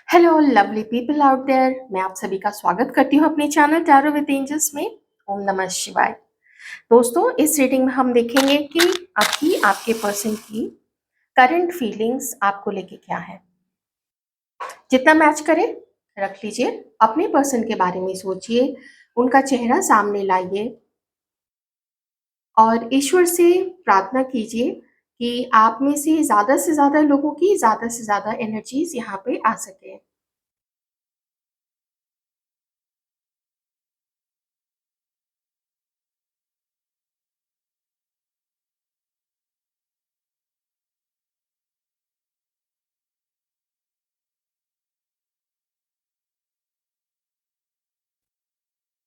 Hello lovely people out there. मैं आप सभी का स्वागत करती हूँ अपने चैनल टैरो विद एंजल्स में। ओम नमः शिवाय। दोस्तों, इस रीडिंग में हम देखेंगे कि अभी आपके पर्सन की करंट फीलिंग्स आपको लेके क्या है। जितना मैच करे रख लीजिए। अपने पर्सन के बारे में सोचिए, उनका चेहरा सामने लाइए और ईश्वर से प्रार्थना कीजिए कि आप में से ज़्यादा लोगों की ज़्यादा से ज़्यादा एनर्जीज यहाँ पे आ सके।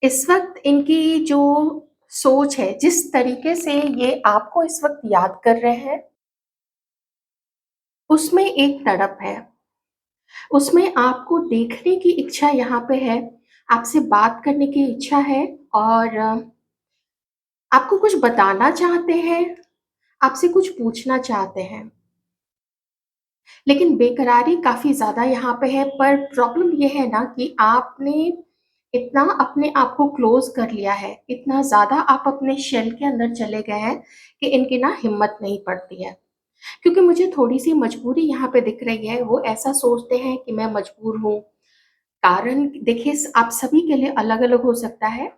इस वक़्त इनकी जो सोच है, जिस तरीके से ये आपको इस वक़्त याद कर रहे हैं, उसमें एक तड़प है। उसमें आपको देखने की इच्छा यहाँ पे है, आपसे बात करने की इच्छा है और आपको कुछ बताना चाहते हैं, आपसे कुछ पूछना चाहते हैं। लेकिन बेकरारी काफ़ी ज़्यादा यहाँ पे है, पर प्रॉब्लम ये है ना कि आपने इतना अपने आप को क्लोज़ कर लिया है, इतना ज़्यादा आप अपने शेल के अंदर चले गए हैं कि इनकी ना हिम्मत नहीं पड़ती है। क्योंकि मुझे थोड़ी-सी मजबूरी यहाँ पे दिख रही है, वो ऐसा सोचते हैं कि मैं मजबूर हूँ। कारण देखिए आप सभी के लिए अलग-अलग हो सकता है।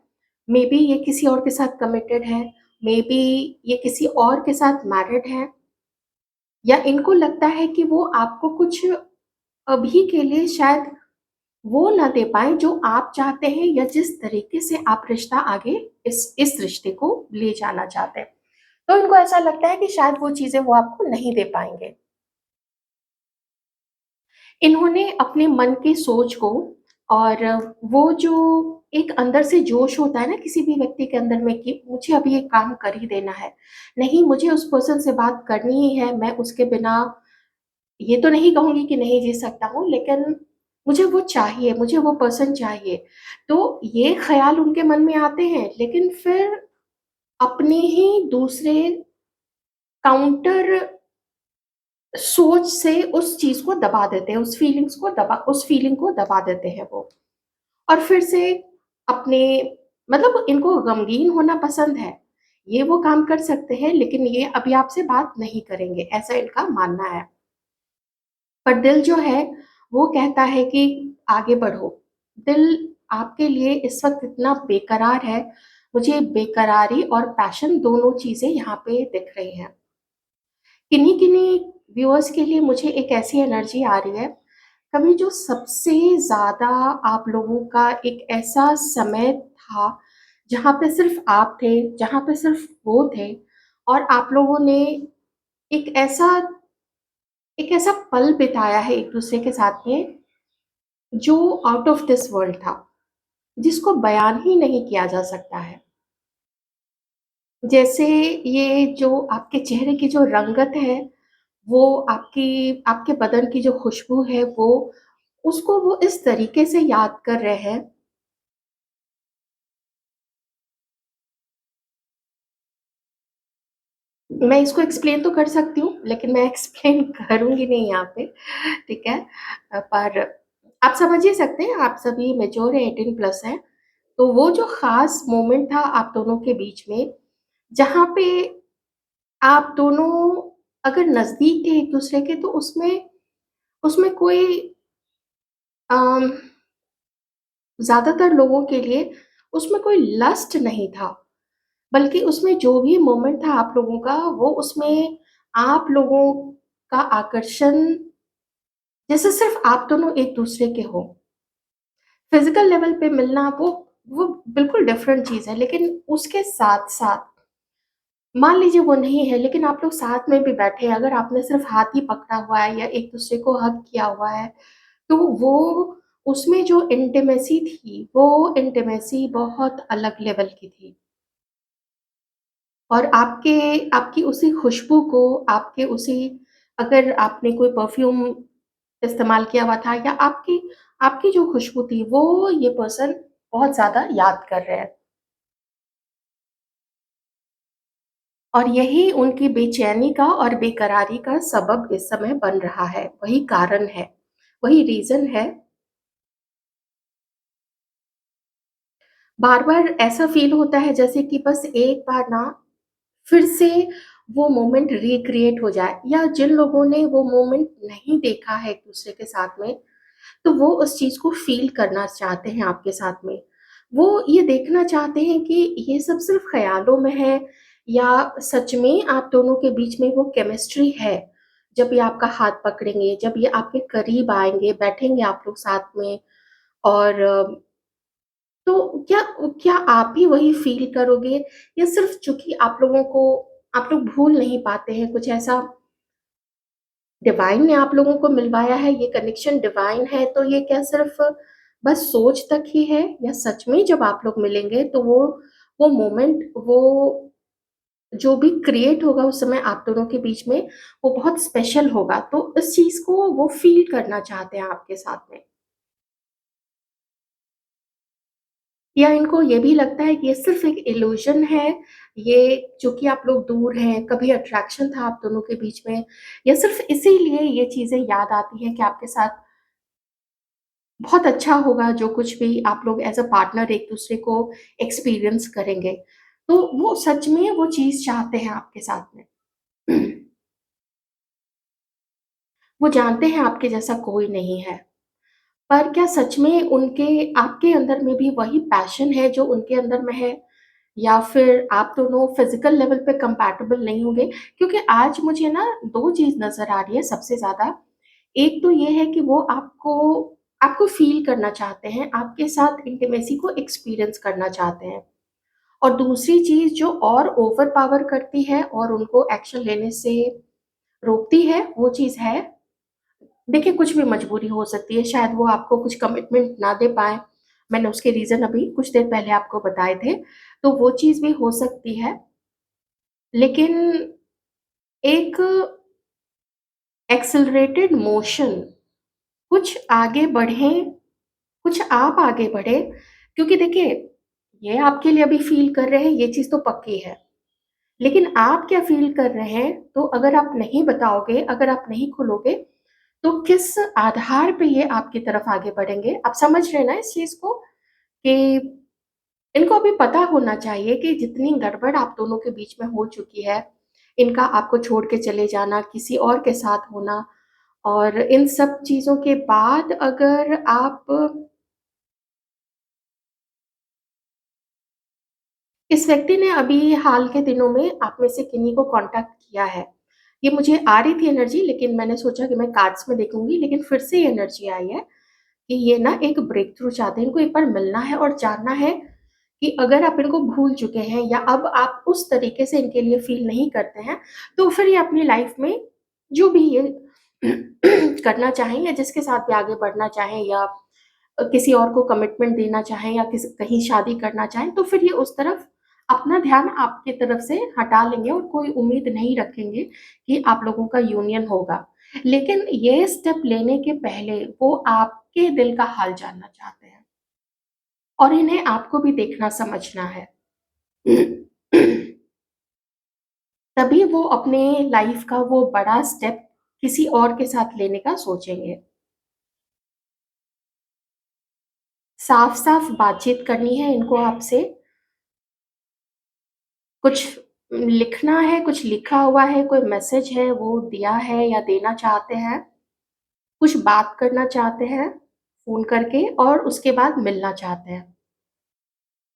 मेबी ये किसी और के साथ कमिटेड है, मेबी ये किसी और के साथ मैरिड है, या इनको लगता है कि वो आपको कुछ अभी के लिए शायद वो ना दे पाएँ जो आप चाहते हैं, या जिस तरीके से आप रिश्ता आगे इस रिश्ते को ले जाना चाहते हैं। तो इनको ऐसा लगता है कि शायद वो चीज़ें वो आपको नहीं दे पाएँगे। इन्होंने अपने मन की सोच को और वो जो एक अंदर से जोश होता है ना किसी भी व्यक्ति के अंदर में कि मुझे अभी ये काम कर ही देना है। नहीं, मुझे उस पर्सन से बात करनी ही है, मैं उसके बिना ये तो नहीं कहूँगी कि नहीं जी सकता हूँ, लेकिन मुझे वो चाहिए, मुझे वो पर्सन चाहिए। तो ये ख़्याल उनके मन में आते हैं, लेकिन फिर अपने ही दूसरे काउंटर सोच से उस चीज़ को दबा देते हैं, उस फीलिंग को दबा देते हैं वो। और फिर से अपने मतलब इनको गमगीन होना पसंद है। ये वो काम कर सकते हैं, लेकिन ये अभी आपसे बात नहीं करेंगे, ऐसा इनका मानना है। पर दिल जो है वो कहता है कि आगे बढ़ो। दिल आपके लिए इस वक़्त इतना बेकरार है, मुझे बेकरारी और पैशन दोनों चीज़ें यहाँ पे दिख रही हैं। किन्हीं-किन्हीं व्यूअर्स के लिए मुझे एक ऐसी एनर्जी आ रही है, कभी जो सबसे ज़्यादा आप लोगों का एक ऐसा समय था, जहाँ पे सिर्फ़ आप थे, जहाँ पे सिर्फ़ वो थे और आप लोगों ने एक ऐसा एक ऐसा पल बिताया है एक-दूसरे के साथ में, जो आउट ऑफ दिस वर्ल्ड था, जिसको बयान ही नहीं किया जा सकता है। जैसे ये जो आपके चेहरे की जो रंगत है, वो आपकी आपके बदन की जो खुशबू है, वो उसको वो इस तरीके से याद कर रहे हैं। मैं इसको एक्सप्लेन तो कर सकती हूँ, लेकिन मैं एक्सप्लेन करूँगी नहीं यहाँ पे, ठीक है? पर आप समझ ही सकते हैं, आप सभी मैच्योर हैं, 18 प्लस हैं। तो वो जो ख़ास मोमेंट था आप दोनों के बीच में, जहाँ पे आप दोनों अगर नज़दीक थे एक-दूसरे के, तो उसमें उसमें कोई अम, ज़्यादातर लोगों के लिए उसमें कोई लस्ट नहीं था, बल्कि उसमें जो भी मोमेंट था आप लोगों का, वो उसमें आप लोगों का आकर्षण जैसे सिर्फ़ आप दोनों एक-दूसरे के हो। फ़िज़िकल लेवल पे मिलना वो बिल्कुल डिफ़रेंट चीज़ है, लेकिन उसके साथ-साथ मान लीजिए वो नहीं है, लेकिन आप लोग साथ में भी बैठे हैं, अगर आपने सिर्फ़ हाथ ही पकड़ा हुआ है या एक-दूसरे को हग किया हुआ है, तो वो उसमें जो इंटिमेसी थी, वो इंटिमेसी बहुत अलग लेवल की थी। और आपकी उसी खुशबू को, आपके उसी अगर आपने कोई परफ्यूम इस्तेमाल किया हुआ था, या आपकी आपकी जो खुशबू थी, वो ये पर्सन बहुत ज़्यादा याद कर रहे हैं। और यही उनकी बेचैनी का और बेकरारी का सबब इस समय बन रहा है, वही कारण है। वही रीज़न है, बार-बार ऐसा फ़ील होता है जैसे कि बस एक बार ना फिर से वो मोमेंट रिक्रिएट हो जाए, या जिन लोगों ने वो मोमेंट नहीं देखा है एक-दूसरे के साथ में, तो वो उस चीज़ को फ़ील करना चाहते हैं आपके साथ में। वो ये देखना चाहते हैं कि ये सब सिर्फ़ ख़यालों में है या सच में आप दोनों के बीच में वो केमिस्ट्री है। जब ये आपका हाथ पकड़ेंगे, जब ये आपके करीब आएँगे, बैठेंगे आप लोग साथ में, और तो क्या क्या आप भी वही फ़ील करोगे, या सिर्फ़ चूँकि आप लोग भूल नहीं पाते हैं, कुछ ऐसा डिवाइन ने आप लोगों को मिलवाया है, ये कनेक्शन डिवाइन है, तो ये क्या सिर्फ़ बस सोच तक ही है, या सच में जब आप लोग मिलेंगे तो वो मोमेंट, वो जो भी क्रिएट होगा उस समय आप दोनों के बीच में, वो बहुत स्पेशल होगा। तो इस चीज़ को वो फ़ील करना चाहते हैं आपके साथ में। या इनको ये भी लगता है कि ये सिर्फ़ एक इल्यूज़न है, ये चूँकि आप लोग दूर हैं, कभी अट्रैक्शन था आप दोनों के बीच में, या सिर्फ़ इसीलिए ये चीज़ें याद आती हैं कि आपके साथ बहुत अच्छा होगा जो कुछ भी आप लोग एज़ अ पार्टनर एक-दूसरे को एक्सपीरियंस करेंगे। तो वो सच में वो चीज़ चाहते हैं आपके साथ में। वो जानते हैं आपके जैसा कोई नहीं है। पर क्या सच में उनके आपके अंदर में भी वही पैशन है जो उनके अंदर में है? या फिर आप दोनों फिज़िकल लेवल पे कंपैटिबल नहीं होंगे? क्योंकि आज मुझे ना 2 चीज़ नज़र आ रही है सबसे ज़्यादा। एक तो ये है कि वो आपको आपको फ़ील करना चाहते हैं, आपके साथ इंटिमेसी को एक्सपीरियंस करना चाहते हैं। और दूसरी चीज़ जो और ओवर पावर करती है और उनको एक्शन लेने से रोकती है, वो चीज़ है, देखिए कुछ भी मजबूरी हो सकती है, शायद वो आपको कुछ कमिटमेंट ना दे पाएँ। मैंने उसके रीज़न अभी कुछ देर पहले आपको बताए थे, तो वो चीज़ भी हो सकती है। लेकिन एक एक्सेलरेटेड मोशन, कुछ आगे बढ़ें, कुछ आप आगे बढ़ें, क्योंकि देखिए, ये आपके लिए अभी फ़ील कर रहे हैं, ये चीज़ तो पक्की है। लेकिन आप क्या फ़ील कर रहे हैं, तो अगर आप नहीं बताओगे, अगर आप नहीं खुलोगे, तो किस आधार पे ये आपकी तरफ आगे बढ़ेंगे? आप समझ रहे हैं ना इस चीज़ को? कि इनको अभी पता होना चाहिए कि जितनी गड़बड़ आप दोनों के बीच में हो चुकी है, इनका आपको छोड़ के चले जाना, किसी और के साथ होना, और इन सब चीज़ों के बाद अगर आप इस व्यक्ति ने अभी हाल के दिनों में आप में से किन्हीं को कॉन्टैक्ट किया है। ये मुझे आ रही थी एनर्जी, लेकिन मैंने सोचा कि मैं कार्ड्स में देखूँगी, लेकिन फिर से ये एनर्जी आई है कि ये ना एक ब्रेक थ्रू चाहते हैं। इनको एक बार मिलना है और जानना है कि अगर आप इनको भूल चुके हैं या अब आप उस तरीके से इनके लिए फ़ील नहीं करते हैं, तो फिर ये अपनी लाइफ़ में जो भी ये करना चाहें, या जिसके साथ भी आगे बढ़ना चाहें, या किसी और को कमिटमेंट देना चाहें, या कहीं शादी करना चाहें, तो फिर ये उस तरफ अपना ध्यान आपकी तरफ से हटा लेंगे और कोई उम्मीद नहीं रखेंगे कि आप लोगों का यूनियन होगा। लेकिन ये स्टेप लेने के पहले वो आपके दिल का हाल जानना चाहते हैं, और इन्हें आपको भी देखना समझना है। तभी वो अपने लाइफ का वो बड़ा स्टेप किसी और के साथ लेने का सोचेंगे। साफ-साफ बातचीत करनी है इनको आपसे, कुछ लिखना है, कुछ लिखा हुआ है, कोई मैसेज है वो दिया है या देना चाहते हैं, कुछ बात करना चाहते हैं फ़ोन करके, और उसके बाद मिलना चाहते हैं।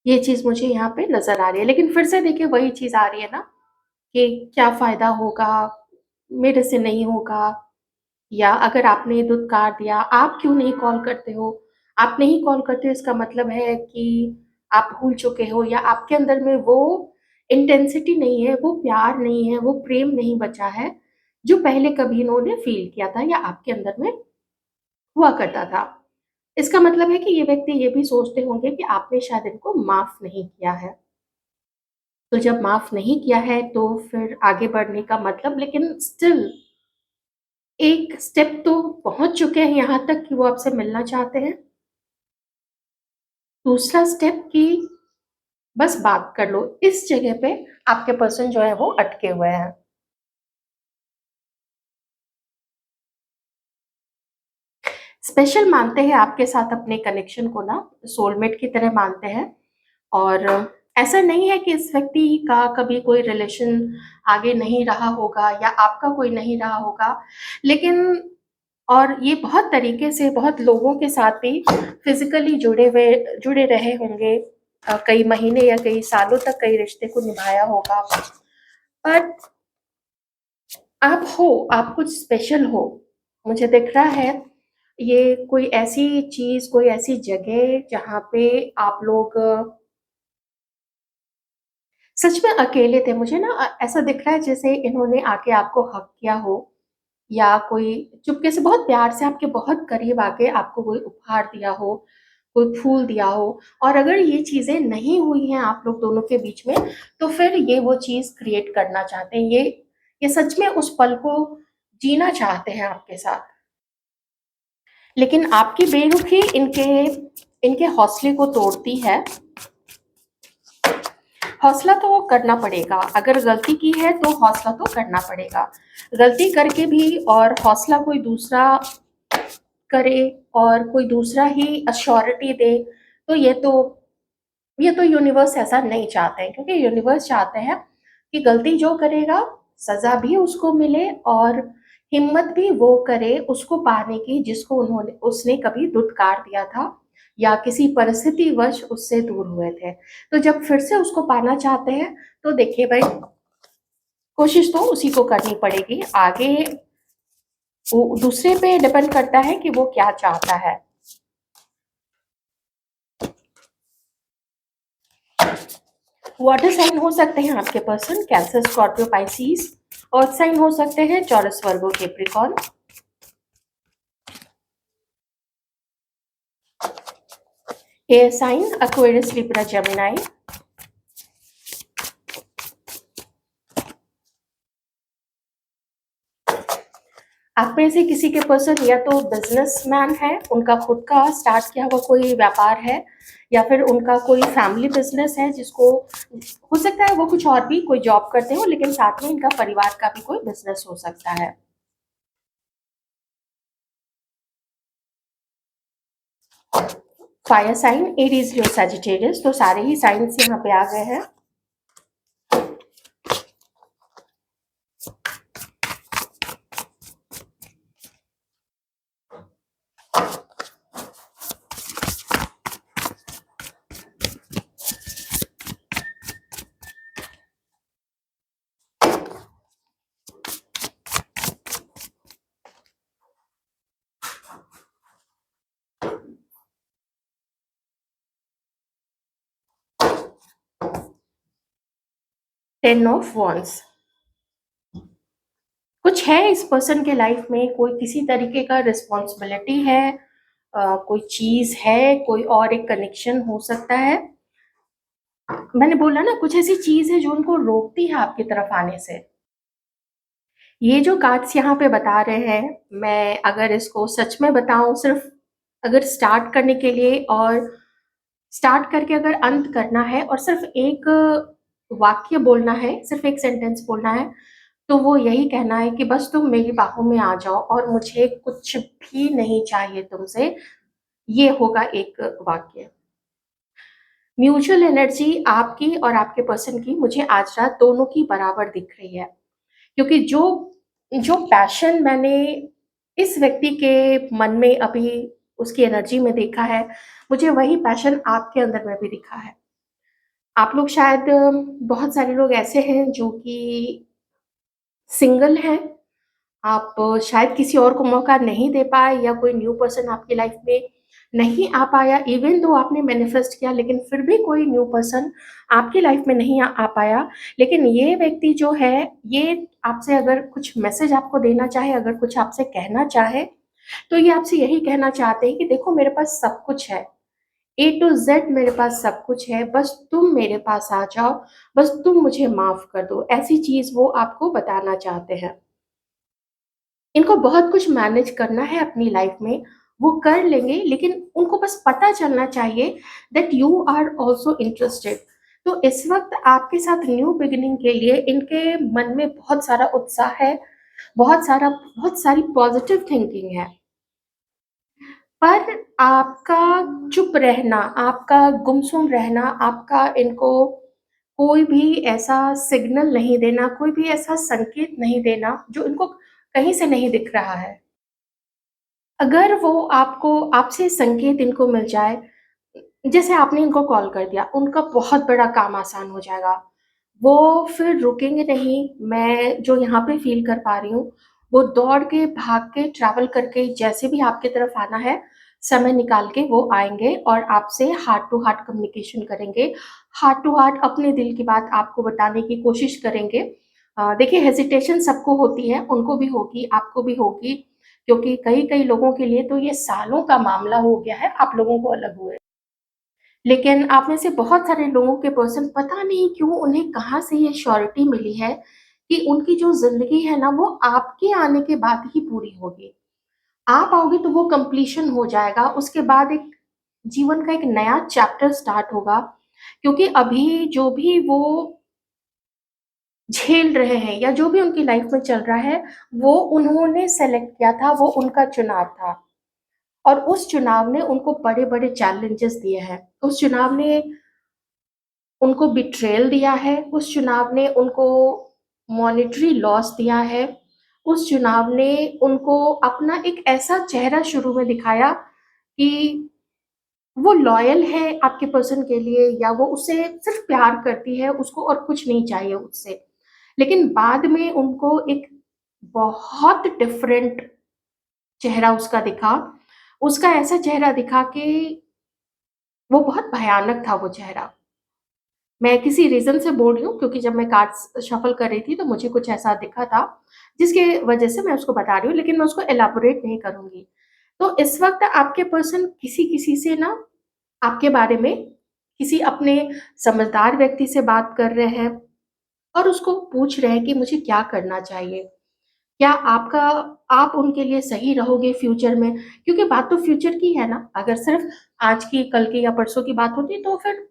ये चीज़ मुझे यहाँ पे नज़र आ रही है। लेकिन फिर से देखिए वही चीज़ आ रही है ना, कि क्या फ़ायदा होगा, मेरे से नहीं होगा, या अगर आपने ये धुतकार दिया, आप क्यों नहीं कॉल करते हो? आप नहीं कॉल करते हो इसका मतलब है कि आप भूल चुके हो, या आपके अंदर में वो इंटेंसिटी नहीं है, वो प्यार नहीं है, वो प्रेम नहीं बचा है, जो पहले कभी इन्होंने फ़ील किया था या आपके अंदर में हुआ करता था। इसका मतलब है कि ये व्यक्ति ये भी सोचते होंगे कि आपने शायद इनको माफ़ नहीं किया है। तो जब माफ़ नहीं किया है तो फिर आगे बढ़ने का मतलब, लेकिन स्टिल एक स्टेप तो पहुँच चुके हैं यहाँ तक कि वो आपसे मिलना चाहते हैं। दूसरा स्टेप कि बस बात कर लो, इस जगह पे आपके पर्सन जो है वो अटके हुए हैं। स्पेशल मानते हैं आपके साथ अपने कनेक्शन को ना, सोलमेट की तरह मानते हैं। और ऐसा नहीं है कि इस व्यक्ति का कभी कोई रिलेशन आगे नहीं रहा होगा या आपका कोई नहीं रहा होगा, लेकिन और ये बहुत तरीके से बहुत लोगों के साथ भी फिजिकली जुड़े रहे होंगे, कई महीने या कई सालों तक कई रिश्ते को निभाया होगा, पर आप कुछ स्पेशल हो, मुझे दिख रहा है। ये कोई ऐसी चीज, कोई ऐसी जगह जहाँ पे आप लोग सच में अकेले थे। मुझे ना ऐसा दिख रहा है जैसे इन्होंने आके आपको हक किया हो, या कोई चुपके से बहुत प्यार से आपके बहुत करीब आके आपको कोई उपहार दिया हो, कोई फूल दिया हो। और अगर ये चीजें नहीं हुई हैं आप लोग दोनों के बीच में, तो फिर ये वो चीज क्रिएट करना चाहते हैं। ये सच में उस पल को जीना चाहते हैं आपके साथ। लेकिन आपकी बेरुखी इनके इनके हौसले को तोड़ती है। हौसला तो करना पड़ेगा, अगर गलती की है तो हौसला तो करना पड़ेगा। गलती करके भी और हौसला कोई दूसरा करे और कोई दूसरा ही अश्योरिटी दे, तो ये तो यूनिवर्स ऐसा नहीं चाहते हैं, क्योंकि यूनिवर्स चाहते हैं कि गलती जो करेगा सजा भी उसको मिले, और हिम्मत भी वो करे उसको पाने की जिसको उन्होंने उसने कभी दुत्कार दिया था या किसी परिस्थिति वश उससे दूर हुए थे। तो जब फिर से उसको पाना चाहते हैं, तो देखिए भाई, कोशिश तो उसी को करनी पड़ेगी। आगे वो दूसरे पे डिपेंड करता है कि वो क्या चाहता है। वाटर साइन हो सकते हैं आपके पर्सन Cancer, Scorpio, Pisces. Earth sign हो सकते हैं Taurus, Virgo, Capricorn. Air sign Aquarius, Libra, Gemini. आप में से किसी के पर्सन या तो बिजनेसमैन है, उनका खुद का स्टार्ट किया हुआ कोई व्यापार है, या फिर उनका कोई फैमिली बिजनेस है जिसको हो सकता है वो कुछ और भी कोई जॉब करते हो, लेकिन साथ में इनका परिवार का भी कोई बिजनेस हो सकता है। फायर साइन एरीज, लियो, सजिटेरियस। तो सारे ही साइंस यहाँ पे आ गए हैं। 10 ऑफ वॉन्ड्स। कुछ है इस पर्सन के लाइफ में, कोई किसी तरीके का रिस्पॉन्सिबिलिटी है, कोई चीज है, कोई और एक कनेक्शन हो सकता है। मैंने बोला ना, कुछ ऐसी चीज है जो उनको रोकती है आपकी तरफ आने से। ये जो कार्ड्स यहाँ पे बता रहे हैं, मैं अगर इसको सच में बताऊं, सिर्फ अगर स्टार्ट करने के लिए और स्टार्ट करके अगर अंत करना है और सिर्फ एक वाक्य बोलना है, सिर्फ एक सेंटेंस बोलना है, तो वो यही कहना है कि बस तुम मेरी बाहों में आ जाओ और मुझे कुछ भी नहीं चाहिए तुमसे। ये होगा एक वाक्य। म्यूचुअल एनर्जी आपकी और आपके पर्सन की मुझे आज रात दोनों की बराबर दिख रही है, क्योंकि जो जो पैशन मैंने इस व्यक्ति के मन में अभी उसकी एनर्जी में देखा है, मुझे वही पैशन आपके अंदर में भी दिखा है। आप लोग शायद बहुत सारे लोग ऐसे हैं जो कि सिंगल हैं। आप शायद किसी और को मौका नहीं दे पाए, या कोई न्यू पर्सन आपकी लाइफ में नहीं आ पाया। इवन दो आपने मैनिफेस्ट किया, लेकिन फिर भी कोई न्यू पर्सन आपकी लाइफ में नहीं आ पाया। लेकिन ये व्यक्ति जो है, ये आपसे अगर कुछ मैसेज आपको देना चाहे, अगर कुछ आपसे कहना चाहे, तो ये आपसे यही कहना चाहते हैं कि देखो, मेरे पास सब कुछ है, ए टू जेड मेरे पास सब कुछ है, बस तुम मेरे पास आ जाओ, बस तुम मुझे माफ कर दो। ऐसी चीज वो आपको बताना चाहते हैं। इनको बहुत कुछ मैनेज करना है अपनी लाइफ में, वो कर लेंगे, लेकिन उनको बस पता चलना चाहिए that you are also interested. तो इस वक्त आपके साथ न्यू बिगिनिंग के लिए इनके मन में बहुत सारा उत्साह है, बहुत सारी पॉजिटिव थिंकिंग है। पर आपका चुप रहना, आपका गुमसुम रहना, आपका इनको कोई भी ऐसा सिग्नल नहीं देना, कोई भी ऐसा संकेत नहीं देना जो इनको कहीं से नहीं दिख रहा है। अगर वो आपको आपसे संकेत इनको मिल जाए, जैसे आपने इनको कॉल कर दिया, उनका बहुत बड़ा काम आसान हो जाएगा। वो फिर रुकेंगे नहीं, मैं जो यहाँ पे फ़ील कर पा रही हूँ, वो दौड़ के, भाग के, ट्रैवल करके जैसे भी आपकी तरफ आना है, समय निकाल के वो आएँगे और आपसे हार्ट टू हार्ट कम्युनिकेशन करेंगे। हार्ट टू हार्ट अपने दिल की बात आपको बताने की कोशिश करेंगे। देखिए हेजिटेशन सबको होती है, उनको भी होगी, आपको भी होगी, क्योंकि कई-कई लोगों के लिए तो ये सालों का मामला हो गया है, आप लोगों को अलग हुए। लेकिन आप में से बहुत सारे लोगों के पर्सन पता नहीं क्यों उन्हें कहाँ से ये श्योरिटी मिली है कि उनकी जो ज़िंदगी है ना वो आपके आने के बाद ही पूरी होगी। आप आओगे तो वो कंप्लीशन हो जाएगा, उसके बाद एक जीवन का एक नया चैप्टर स्टार्ट होगा। क्योंकि अभी जो भी वो झेल रहे हैं या जो भी उनकी लाइफ में चल रहा है, वो उन्होंने सेलेक्ट किया था, वो उनका चुनाव था और उस चुनाव ने उनको बड़े-बड़े चैलेंजेस दिए हैं। उस चुनाव ने उनको बिट्रेयल दिया है, उस चुनाव ने उनको मॉनेटरी लॉस दिया है, उस चुनाव ने उनको अपना एक ऐसा चेहरा शुरू में दिखाया कि वो लॉयल है आपके पर्सन के लिए या वो उससे सिर्फ़ प्यार करती है, उसको और कुछ नहीं चाहिए उससे। लेकिन बाद में उनको एक बहुत डिफरेंट चेहरा उसका दिखा। उसका ऐसा चेहरा दिखा कि वो बहुत भयानक था वो चेहरा। मैं किसी रीज़न से बोल रही हूँ क्योंकि जब मैं कार्ड्स शफ़ल कर रही थी तो मुझे कुछ ऐसा दिखा था, जिसकी वज़ह से मैं उसको बता रही हूँ, लेकिन मैं उसको एलैबोरेट नहीं करूँगी। तो इस वक़्त आपके पर्सन किसी-किसी से ना आपके बारे में किसी अपने समझदार व्यक्ति से बात कर रहे हैं और उसको पूछ रहे हैं कि मुझे क्या करना चाहिए? क्या आपका आप उनके लिए सही रहोगे फ्यूचर में? क्योंकि बात तो फ्यूचर की है ना, अगर सिर्फ़ आज की, कल की या परसों की बात होती तो फिर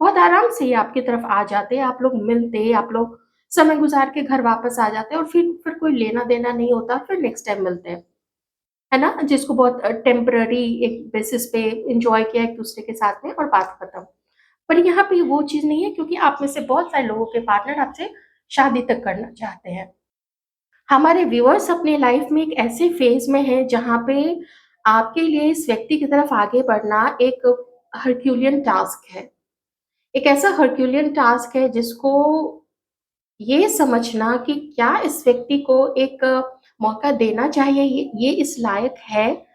बहुत आराम से ये आपकी तरफ आ जाते, आप लोग मिलते, आप लोग समय गुज़ार के घर वापस आ जाते और फिर कोई लेना-देना नहीं होता, फिर नेक्स्ट टाइम मिलते हैं, है ना? जिसको बहुत टेम्परेरी एक बेसिस पे एन्जॉय किया एक-दूसरे के साथ में और बात खत्म। पर यहाँ पे वो चीज़ नहीं है क्योंकि आप में से बहुत सारे लोगों के पार्टनर आपसे शादी तक करना चाहते हैं। हमारे व्यूअर्स अपनी लाइफ में एक ऐसे फेज़ में हैं जहाँ पे आपके लिए इस व्यक्ति की तरफ आगे बढ़ना एक हरक्यूलियन टास्क है। एक ऐसा हरक्यूलियन टास्क है जिसको ये समझना कि क्या इस व्यक्ति को एक मौका देना चाहिए, ये इस लायक है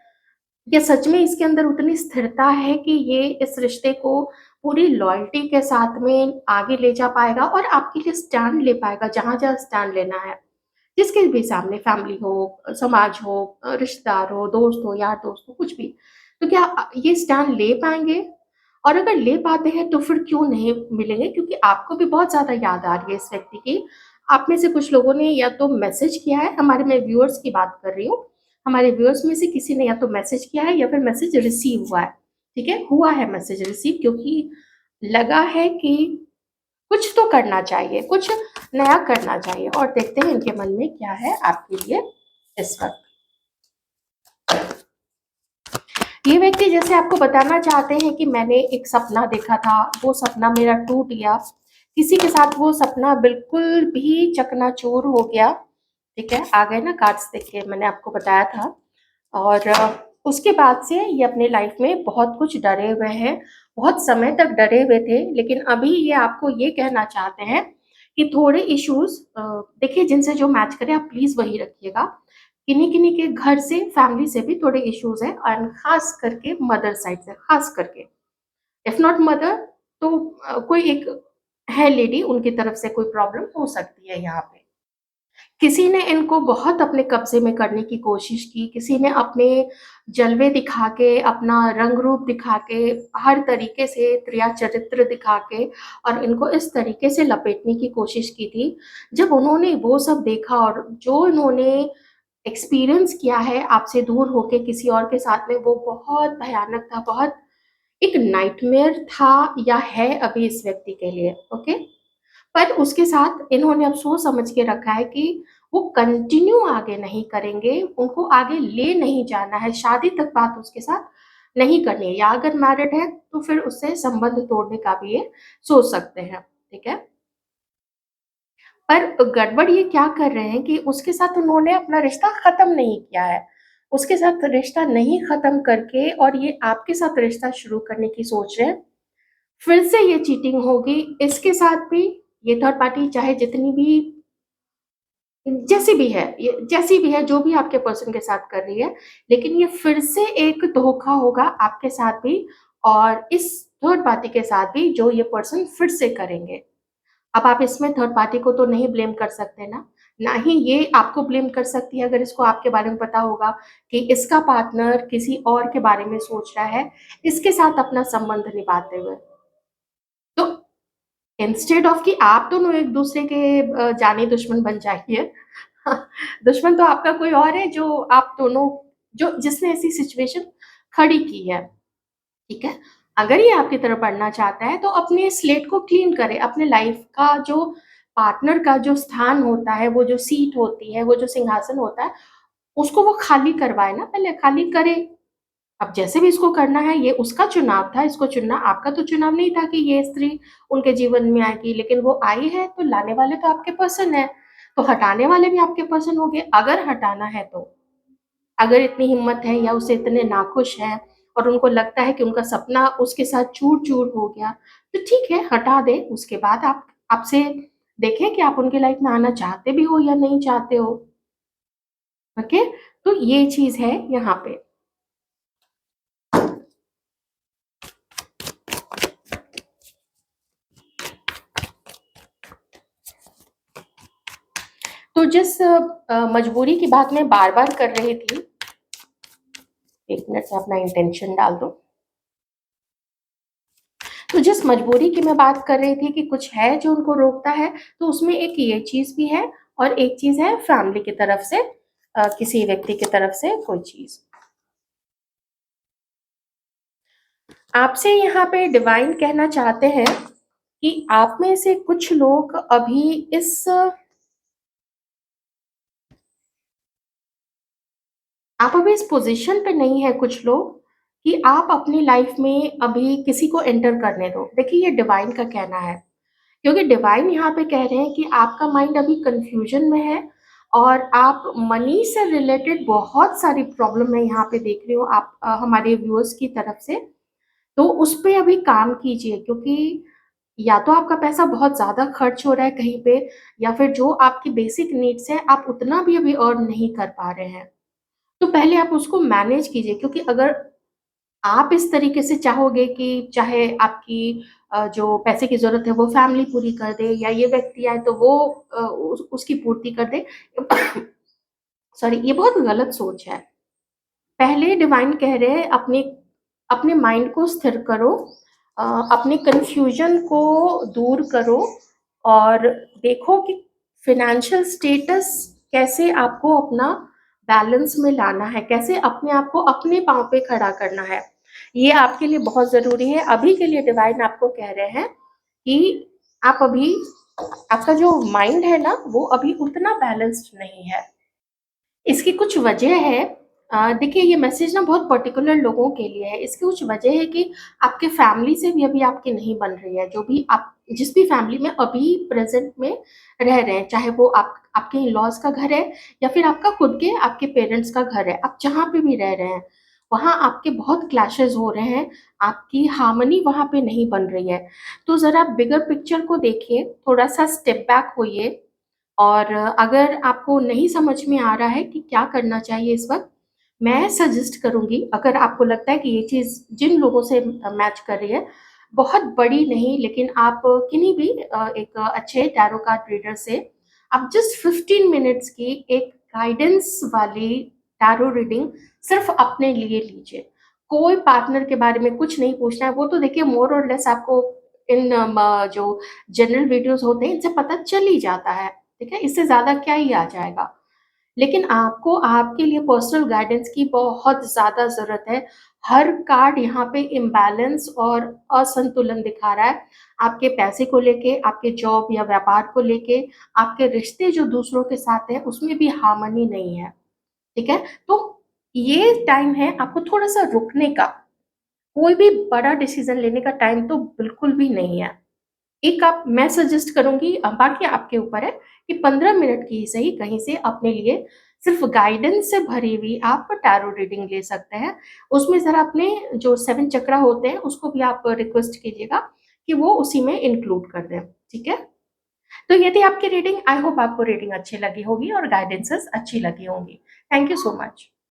या सच में इसके अंदर उतनी स्थिरता है कि ये इस रिश्ते को पूरी लॉयल्टी के साथ में आगे ले जा पाएगा और आपके लिए स्टैंड ले पाएगा जहाँ-जहाँ स्टैंड लेना है। जिसके भी सामने फैमिली हो, समाज हो, रिश्तेदार हो, दोस्त हो, यार दोस्त हो, कुछ भी। तो क्या ये स्टैंड ले पाएँगे? और अगर ले पाते हैं तो फिर क्यों नहीं मिलेंगे? क्योंकि आपको भी बहुत ज़्यादा याद आ रही है इस व्यक्ति की। आप में से कुछ लोगों ने या तो मैसेज किया है, हमारे मैं व्यूअर्स की बात कर रही हूँ। हमारे व्यूअर्स में से किसी ने या तो मैसेज किया है या फिर मैसेज रिसीव हुआ है, ठीक है? हुआ है मैसेज रिसीव क्योंकि लगा है कि कुछ तो करना चाहिए, कुछ नया करना चाहिए और देखते हैं इनके मन में क्या है आपके लिए इस वक़्त। ये व्यक्ति जैसे आपको बताना चाहते हैं कि मैंने एक सपना देखा था, वो सपना मेरा टूट गया। किसी के साथ वो सपना बिल्कुल भी चकनाचूर हो गया, ठीक है? आ गए ना कार्ड्स देख के मैंने आपको बताया था और उसके बाद से ये अपने लाइफ़ में बहुत कुछ डरे हुए हैं, बहुत समय तक डरे हुए थे, लेकिन अभी ये आपको ये कहना चाहते हैं कि थोड़े इश्यूज़ देखिए जिनसे जो मैच करे आप प्लीज़ वही रखिएगा। किन्हीं-किन्हीं के घर से, फैमिली से भी थोड़े इश्यूज़ हैं एंड ख़ास करके मदर साइड से, ख़ास करके। इफ नॉट मदर तो कोई एक है लेडी, उनकी तरफ से कोई प्रॉब्लम हो सकती है यहाँ पे। किसी ने इनको बहुत अपने कब्ज़े में करने की कोशिश की, किसी ने अपने जलवे दिखा के, अपना रंग-रूप दिखा के, हर तरीके से त्रिया चरित्र दिखा के और इनको इस तरीके से लपेटने की कोशिश की थी। जब उन्होंने वो सब देखा और जो इन्होंने एक्सपीरियंस किया है आपसे दूर होके किसी और के साथ में, वो बहुत भयानक था, बहुत एक नाइटमेयर था या है अभी इस व्यक्ति के लिए, ओके? पर उसके साथ इन्होंने अब सोच समझ के रखा है कि वो कंटिन्यू आगे नहीं करेंगे, उनको आगे ले नहीं जाना है, शादी तक बात उसके साथ नहीं करनी है, या अगर मैरिड है तो फिर उससे संबंध तोड़ने का भी ये सोच सकते हैं, ठीक है? पर गड़बड़ ये क्या कर रहे हैं कि उसके साथ उन्होंने अपना रिश्ता खत्म नहीं किया है। उसके साथ रिश्ता नहीं खत्म करके और ये आपके साथ रिश्ता शुरू करने की सोच रहे हैं। फिर से ये चीटिंग होगी, इसके साथ भी ये थर्ड पार्टी चाहे जितनी भी जैसी भी है, जो भी आपके पर्सन के साथ कर रही है, लेकिन ये फिर से एक धोखा होगा आपके साथ भी और इस थर्ड पार्टी के साथ भी, जो ये पर्सन फिर से करेंगे। अब आप इसमें थर्ड पार्टी को तो नहीं ब्लेम कर सकते ना, ना ही ये आपको ब्लेम कर सकती है अगर इसको आपके बारे में पता होगा कि इसका पार्टनर किसी और के बारे में सोच रहा है, इसके साथ अपना संबंध निभाते हुए। तो इंस्टेड ऑफ कि आप दोनों एक दूसरे के जानी दुश्मन बन जाइए, दुश्मन तो आपका कोई और है जो आप दोनों जो जिसने ऐसी सिचुएशन खड़ी की है, ठीक है? अगर ये आपकी तरफ बढ़ना चाहता है तो अपने स्लेट को क्लीन करे, अपने लाइफ का जो पार्टनर का जो स्थान होता है, वो जो सीट होती है, वो जो सिंहासन होता है, उसको वो खाली करवाए ना, पहले खाली करे। अब जैसे भी इसको करना है, ये उसका चुनाव था, इसको चुनना आपका तो चुनाव नहीं था कि ये स्त्री उनके जीवन में आएगी, लेकिन वो आई है तो लाने वाले तो आपके पर्सन है, तो हटाने वाले भी आपके पर्सन होंगे अगर हटाना है तो। अगर इतनी हिम्मत है या उसे इतने नाखुश हैं और उनको लगता है कि उनका सपना उसके साथ चूर-चूर हो गया, तो ठीक है हटा दें, उसके बाद आप आपसे देखें कि आप उनकी लाइफ में आना चाहते भी हो या नहीं चाहते हो, ओके? तो ये चीज़ है यहाँ पे। तो जिस मजबूरी की बात मैं बार-बार कर रही थी, 1 मिनट में अपना इंटेंशन डाल दूँ। तो जिस मजबूरी की मैं बात कर रही थी कि कुछ है जो उनको रोकता है, तो उसमें एक ये चीज़ भी है और एक चीज़ है फैमिली की तरफ से किसी व्यक्ति की तरफ से कोई चीज़। आपसे यहाँ पे डिवाइन कहना चाहते हैं कि आप में से कुछ लोग अभी इस आप अभी इस पोज़ीशन पे नहीं है कुछ लोग कि आप अपनी लाइफ़ में अभी किसी को एंटर करने दो। देखिए ये डिवाइन का कहना है। क्योंकि डिवाइन यहाँ पे कह रहे हैं कि आपका माइंड अभी कन्फ्यूजन में है और आप मनी से रिलेटेड बहुत सारी प्रॉब्लम मैं यहाँ पे देख रही हूँ आप हमारे व्यूअर्स की तरफ से। तो उस पे अभी काम कीजिए क्योंकि या तो आपका पैसा बहुत ज़्यादा खर्च हो रहा है कहीं पे या फिर जो आपकी बेसिक नीड्स हैं, आप उतना भी अभी अर्न नहीं कर पा रहे हैं। तो पहले आप उसको मैनेज कीजिए क्योंकि अगर आप इस तरीके से चाहोगे कि चाहे आपकी जो पैसे की ज़रूरत है वो फैमिली पूरी कर दे या ये व्यक्ति आए तो वो उसकी पूर्ति कर दे। सॉरी ये बहुत गलत सोच है। पहले डिवाइन कह रहे हैं अपने अपने माइंड को स्थिर करो, अ, अपने कन्फ्यूजन को दूर करो और देखो कि फ़ाइनेंशियल स्टेटस कैसे आपको अपना बैलेंस में लाना है, कैसे अपने आप को अपने पाँव पे खड़ा करना है। ये आपके लिए बहुत ज़रूरी है। अभी के लिए डिवाइन आपको कह रहे हैं कि आप अभी आपका जो माइंड है ना, वो अभी उतना बैलेंस्ड नहीं है। इसकी कुछ वजह है देखिए ये मैसेज ना बहुत पर्टिकुलर लोगों के लिए है। इसकी कुछ वजह है कि आपके फैमिली से भी अभी आपकी नहीं बन रही है। जो भी आप जिस भी फैमिली में अभी प्रेज़ेंट में रह रहे हैं, चाहे वो आप आपके इन-लॉज़ का घर है या फिर आपका खुद के आपके पेरेंट्स का घर है। आप जहाँ पे भी रह रहे हैं, वहाँ आपके बहुत क्लैशेज़ हो रहे हैं, आपकी हार्मनी वहाँ पे नहीं बन रही है। तो ज़रा बिगर पिक्चर को देखिए, थोड़ा-सा स्टेप बैक होइए और अगर आपको नहीं समझ में आ रहा है कि क्या करना चाहिए इस वक़्त, मैं सजेस्ट करूँगी अगर आपको लगता है कि ये चीज़ जिन लोगों से मैच कर रही है, बहुत बड़ी नहीं लेकिन आप किन्हीं भी एक अच्छे टैरो कार्ड रीडर से आप जस्ट 15 मिनट्स की एक गाइडेंस वाली टैरो रीडिंग सिर्फ़ अपने लिए लीजिए। कोई पार्टनर के बारे में कुछ नहीं पूछना है, वो तो देखिए मोर और लेस आपको इन जो जनरल वीडियोज़ होते हैं, इनसे पता चल ही जाता है। ठीक है? इससे ज़्यादा क्या ही आ जाएगा। लेकिन आपको आपके लिए पर्सनल गाइडेंस की बहुत ज़्यादा ज़रूरत है। हर कार्ड यहाँ पे इम्बैलेंस और असंतुलन दिखा रहा है। आपके पैसे को लेके, आपके जॉब या व्यापार को लेके, आपके रिश्ते जो दूसरों के साथ हैं, उसमें भी हार्मनी नहीं है। ठीक है? तो ये टाइम है आपको थोड़ा-सा रुकने का। कोई भी बड़ा डिसीज़न लेने का टाइम तो बिल्कुल भी नहीं है। एक आप मैं सजेस्ट करूँगी, बाकी आपके ऊपर है कि 15 मिनट की ही सही कहीं से अपने लिए सिर्फ़ गाइडेंस से भरी हुई आप टैरो रीडिंग ले सकते हैं। उसमें ज़रा अपने जो 7 चक्रा होते हैं उसको भी आप रिक्वेस्ट कीजिएगा कि वो उसी में इंक्लूड कर दें, ठीक है? तो ये थी आपकी रीडिंग। आई होप आपको रीडिंग अच्छी लगी होगी और गाइडेंसेस अच्छी लगी होंगी। Thank you so much.